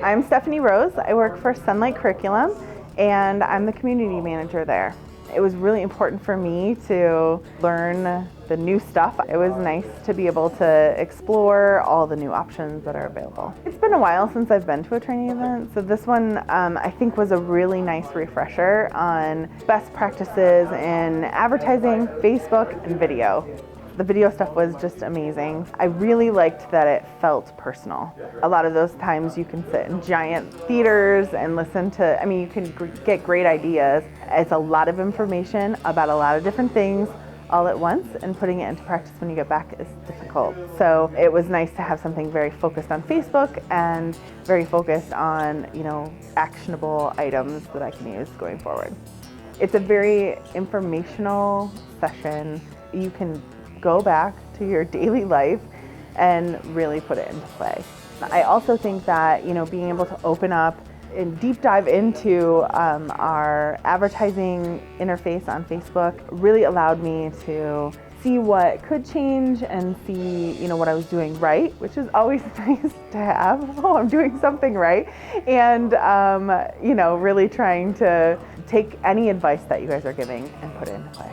I'm Stephanie Rose. I work for Sunlight Curriculum, and I'm the community manager there. It was really important for me to learn the new stuff. It was nice to be able to explore all the new options that are available. It's been a while since I've been to a training event, so this one I think was a really nice refresher on best practices in advertising, Facebook, and video. The video stuff was just amazing. I really liked that it felt personal. A lot of those times you can sit in giant theaters and listen to, you can get great ideas. It's a lot of information about a lot of different things all at once, and putting it into practice when you get back is difficult. So it was nice to have something very focused on Facebook and very focused on, actionable items that I can use going forward. It's a very informational session. You can go back to your daily life and really put it into play. I also think that, being able to open up and deep dive into our advertising interface on Facebook really allowed me to see what could change and see, what I was doing right, which is always nice to have. Oh, I'm doing something right. And, really trying to take any advice that you guys are giving and put it into play.